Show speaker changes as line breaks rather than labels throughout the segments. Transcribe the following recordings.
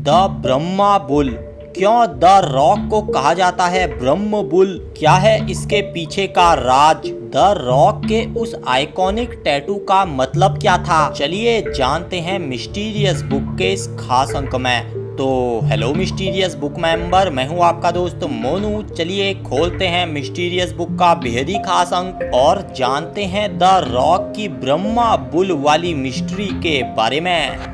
The Brahma bull. क्यों the rock को कहा जाता है ब्रह्म बुल? क्या है इसके पीछे का राज? द रॉक के उस आइकॉनिक टैटू का मतलब क्या था? चलिए जानते हैं मिस्टीरियस बुक के इस खास अंक में। तो हेलो मिस्टीरियस बुक मेंबर, मैं हूं आपका दोस्त मोनू। चलिए खोलते हैं मिस्टीरियस बुक का बेहद ही खास अंक और जानते हैं द रॉक की ब्रह्मा बुल वाली मिस्ट्री के बारे में।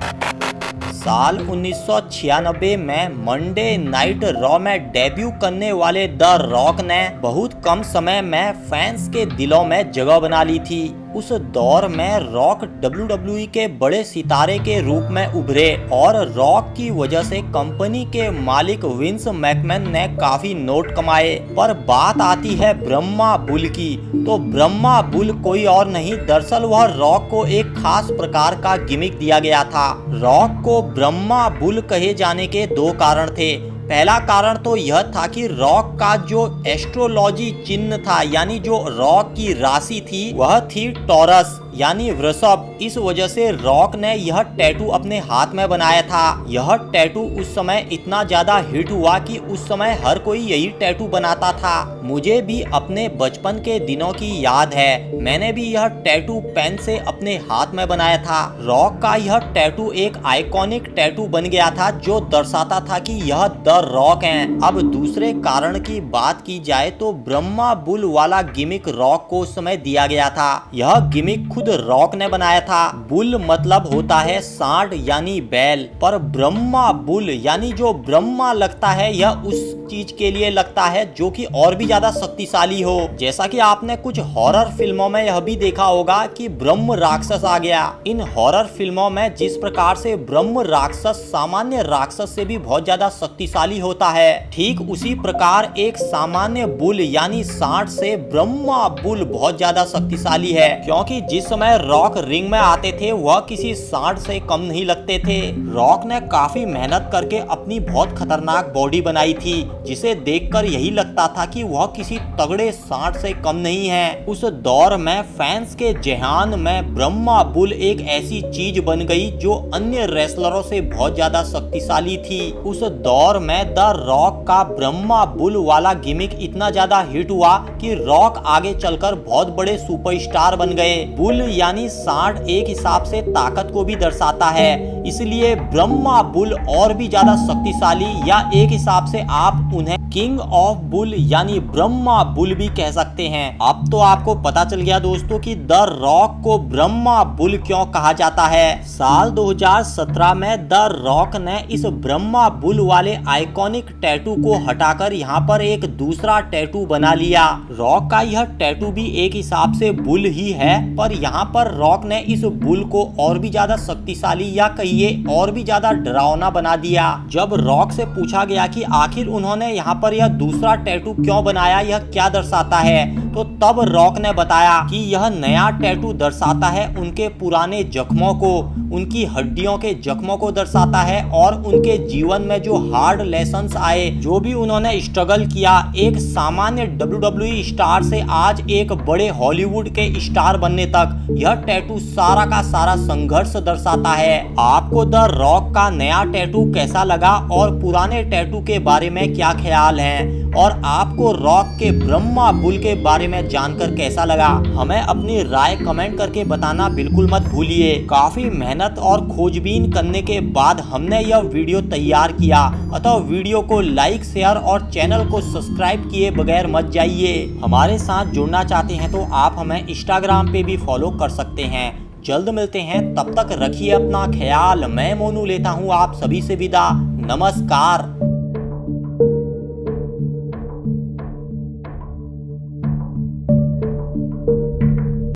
साल 1996 में मंडे नाइट रॉ में डेब्यू करने वाले द रॉक ने बहुत कम समय में फैंस के दिलों में जगह बना ली थी। उस दौर में रॉक WWE के बड़े सितारे के रूप में उभरे और रॉक की वजह से कंपनी के मालिक विंस मैकमैन ने काफी नोट कमाए। पर बात आती है ब्रह्मा बुल की, तो ब्रह्मा बुल कोई और नहीं, दरअसल वह रॉक को एक खास प्रकार का गिमिक दिया गया था। रॉक को ब्रह्मा बुल कहे जाने के दो कारण थे। पहला कारण तो यह था कि रॉक का जो एस्ट्रोलॉजी चिन्ह था, यानी जो रॉक की राशि थी वह थी टॉरस यानी वृषभ। इस वजह से रॉक ने यह टैटू अपने हाथ में बनाया था। यह टैटू उस समय इतना ज्यादा हिट हुआ कि उस समय हर कोई यही टैटू बनाता था। मुझे भी अपने बचपन के दिनों की याद है, मैंने भी यह टैटू पेन से अपने हाथ में बनाया था। रॉक का यह टैटू एक आइकॉनिक टैटू बन गया था जो दर्शाता था कि यह द रॉक हैं। अब दूसरे कारण की बात की जाए तो ब्रह्मा बुल वाला गिमिक रॉक को उस समय दिया गया था। यह गिमिक खुद रॉक ने बनाया था। बुल मतलब होता है सांड यानी बैल, पर ब्रह्मा बुल यानी जो ब्रह्मा लगता है यह उस चीज के लिए लगता है जो कि और भी ज्यादा शक्तिशाली हो। जैसा कि आपने कुछ हॉरर फिल्मों में यह भी देखा होगा कि ब्रह्म राक्षस आ गया। इन हॉरर फिल्मों में जिस प्रकार से ब्रह्म राक्षस सामान्य राक्षस से भी बहुत ज्यादा शक्तिशाली होता है, ठीक उसी प्रकार एक सामान्य बुल यानी सांड से ब्रह्मा बुल बहुत ज्यादा शक्तिशाली है। क्योंकि जिस समय रॉक रिंग में आते थे वह किसी सांड से कम नहीं लगते थे। रॉक ने काफी मेहनत करके अपनी बहुत खतरनाक बॉडी बनाई थी, जिसे देखकर यही लगता था कि वह किसी तगड़े सांड से कम नहीं है। उस दौर में फैंस के जेहान में ब्रह्मा बुल एक ऐसी चीज बन गई जो अन्य रेसलरों से बहुत ज्यादा शक्तिशाली थी। उस दौर में द रॉक का ब्रह्मा बुल वाला गिमिक इतना ज्यादा हिट हुआ कि रॉक आगे चलकर बहुत बड़े सुपरस्टार बन गए। बुल यानी सांड एक हिसाब से ताकत को भी दर्शाता है, इसलिए ब्रह्मा बुल और भी ज्यादा शक्तिशाली, या एक हिसाब से आप उन्हें किंग ऑफ बुल यानी ब्रह्मा बुल भी कह सकते हैं। अब तो आपको पता चल गया दोस्तों कि द रॉक को ब्रह्मा बुल क्यों कहा जाता है। साल 2017 में द रॉक ने इस ब्रह्मा बुल वाले आइकॉनिक टैटू को हटाकर यहाँ पर एक दूसरा टैटू बना लिया। रॉक का यह टैटू भी एक हिसाब से बुल ही है, पर यहाँ पर रॉक ने इस बुल को और भी ज्यादा शक्तिशाली या कहिए और भी ज्यादा डरावना बना दिया। जब रॉक से पूछा गया कि आखिर उन्होंने यहाँ पर यह दूसरा टैटू क्यों बनाया, यह क्या दर्शाता है, तो तब रॉक ने बताया कि यह नया टैटू दर्शाता है उनके पुराने जख्मों को, उनकी हड्डियों के जख्मों को दर्शाता है और उनके जीवन में जो हार्ड लेसन्स आए, जो भी उन्होंने स्ट्रगल किया एक सामान्य WWE स्टार से आज एक बड़े हॉलीवुड के स्टार बनने तक, यह टैटू सारा का सारा संघर्ष दर्शाता है। आपको द रॉक का नया टैटू कैसा लगा और पुराने टैटू के बारे में क्या ख्याल है, और आपको रॉक के ब्रह्मा बुल के बारे में जानकर कैसा लगा, हमें अपनी राय कमेंट करके बताना बिल्कुल मत भूलिए। काफी मेहनत और खोजबीन करने के बाद हमने यह वीडियो तैयार किया, अतः वीडियो को लाइक शेयर और चैनल को सब्सक्राइब किए बगैर मत जाइए। हमारे साथ जुड़ना चाहते हैं तो आप हमें इंस्टाग्राम पे भी फॉलो कर सकते हैं। जल्द मिलते हैं, तब तक रखिए अपना ख्याल। मैं मोनू लेता हूँ आप सभी से विदा। नमस्कार।